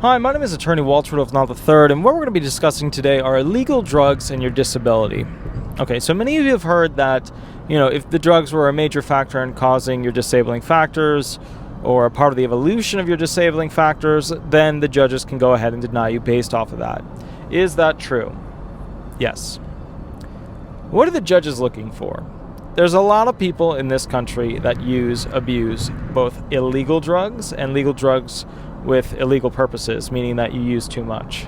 Hi, my name is attorney Walter Rudolph Hnot III, and what we're going to be discussing today are illegal drugs and your disability. Okay, so many of you have heard that, if the drugs were a major factor in causing your disabling factors or a part of the evolution of your disabling factors, then the judges can go ahead and deny you based off of that. Is that true? Yes. What are the judges looking for? There's a lot of people in this country that abuse both illegal drugs and legal drugs with illegal purposes, meaning that you use too much.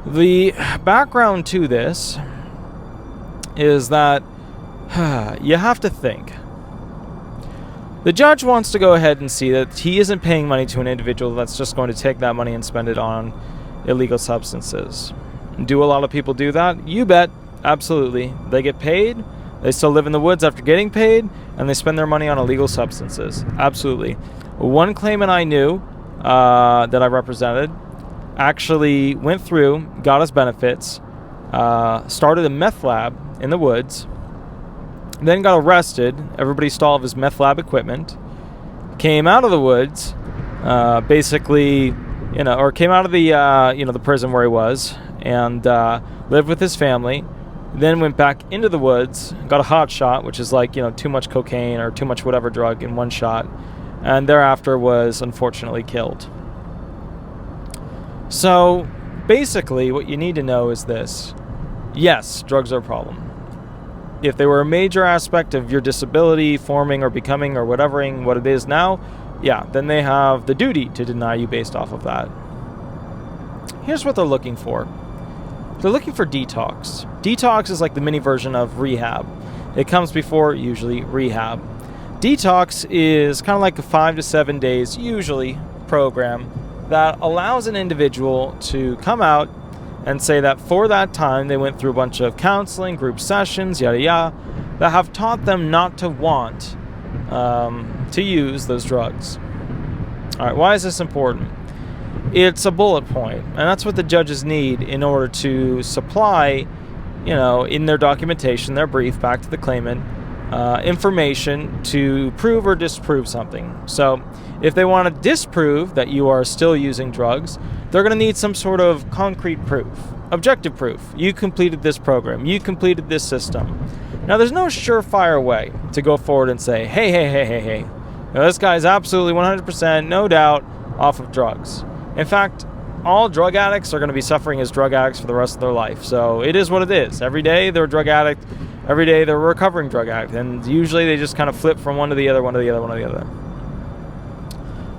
The background to this is that you have to think. The judge wants to go ahead and see that he isn't paying money to an individual that's just going to take that money and spend it on illegal substances. Do a lot of people do that? You bet. Absolutely. They get paid, they still live in the woods after getting paid, and they spend their money on illegal substances. Absolutely. One claimant I knew that I represented actually went through, got his benefits, started a meth lab in the woods, then got arrested. Everybody stole all of his meth lab equipment, came out of the woods, basically, or came out of the, the prison where he was, and lived with his family. Then went back into the woods, got a hot shot, which is like, too much cocaine or too much whatever drug in one shot, and thereafter was unfortunately killed. So basically what you need to know is this. Yes, drugs are a problem. If they were a major aspect of your disability forming or becoming or whatevering what it is now, yeah, then they have the duty to deny you based off of that. Here's what they're looking for. They're looking for detox. Detox is like the mini version of rehab. It comes before usually rehab. Detox is kind of like a 5 to 7 days, usually, program that allows an individual to come out and say that for that time they went through a bunch of counseling, group sessions, yada yada, that have taught them not to want to use those drugs. All right, why is this important? It's a bullet point, and that's what the judges need in order to supply, in their documentation, their brief back to the claimant, information to prove or disprove something. So if they want to disprove that you are still using drugs, they're going to need some sort of concrete proof, objective proof. You completed this program, you completed this system. Now there's no surefire way to go forward and say, hey, this guy's absolutely 100%, no doubt, off of drugs. In fact, all drug addicts are going to be suffering as drug addicts for the rest of their life. So it is what it is. Every day they're a drug addict. Every day they're a recovering drug addict. And usually they just kind of flip from one to the other, one to the other, one to the other.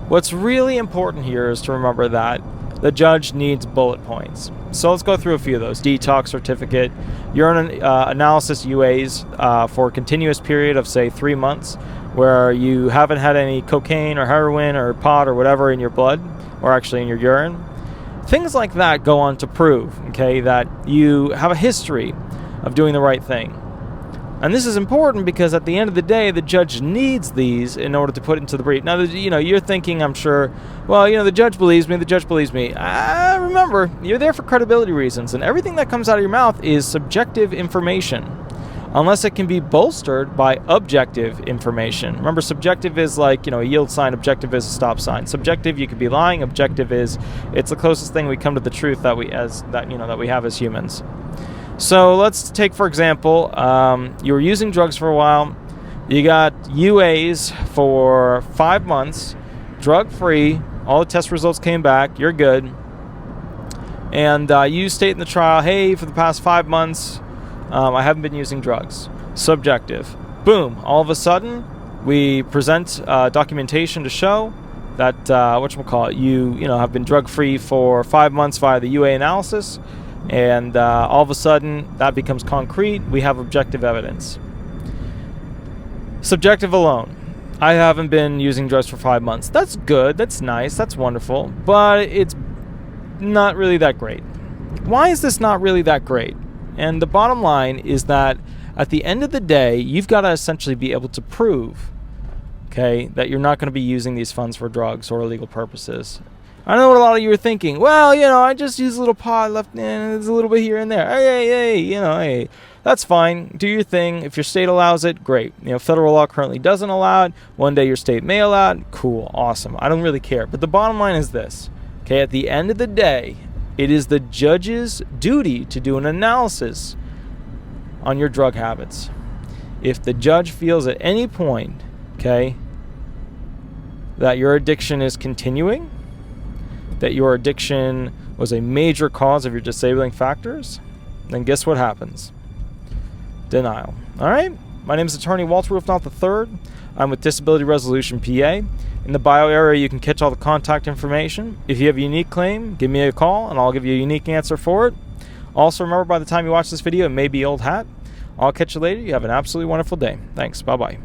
What's really important here is to remember that the judge needs bullet points. So let's go through a few of those. Detox certificate, urine analysis UAs for a continuous period of, say, 3 months, where you haven't had any cocaine or heroin or pot or whatever in your blood, or actually in your urine. Things like that go on to prove, that you have a history of doing the right thing. And this is important because at the end of the day, the judge needs these in order to put into the brief. Now, you're thinking, I'm sure, well, the judge believes me, remember, you're there for credibility reasons, and everything that comes out of your mouth is subjective information, unless it can be bolstered by objective information. Remember, subjective is like, a yield sign, objective is a stop sign. Subjective, you could be lying. Objective is, it's the closest thing we come to the truth that we have as humans. So let's take, for example, you were using drugs for a while. You got UAs for 5 months, drug-free. All the test results came back. You're good. And you state in the trial, hey, for the past 5 months, I haven't been using drugs. Subjective. Boom. All of a sudden, we present documentation to show that, you have been drug-free for 5 months via the UA analysis. And all of a sudden, that becomes concrete. We have objective evidence. Subjective alone. I haven't been using drugs for 5 months. That's good. That's nice. That's wonderful. But it's not really that great. Why is this not really that great? And the bottom line is that at the end of the day, you've got to essentially be able to prove, that you're not going to be using these funds for drugs or illegal purposes. I know what a lot of you are thinking. Well, I just use a little pot left in, there's a little bit here and there. Hey, that's fine. Do your thing. If your state allows it, great. Federal law currently doesn't allow it. One day your state may allow it. Cool, awesome. I don't really care. But the bottom line is this. Okay, at the end of the day, it is the judge's duty to do an analysis on your drug habits. If the judge feels at any point, okay, that your addiction is continuing, that your addiction was a major cause of your disabling factors, then guess what happens? Denial. All right? My name is attorney Walter Rudolph Hnot III. I'm with Disability Resolution PA. In the bio area, you can catch all the contact information. If you have a unique claim, give me a call and I'll give you a unique answer for it. Also, remember, by the time you watch this video, it may be old hat. I'll catch you later. You have an absolutely wonderful day. Thanks. Bye-bye.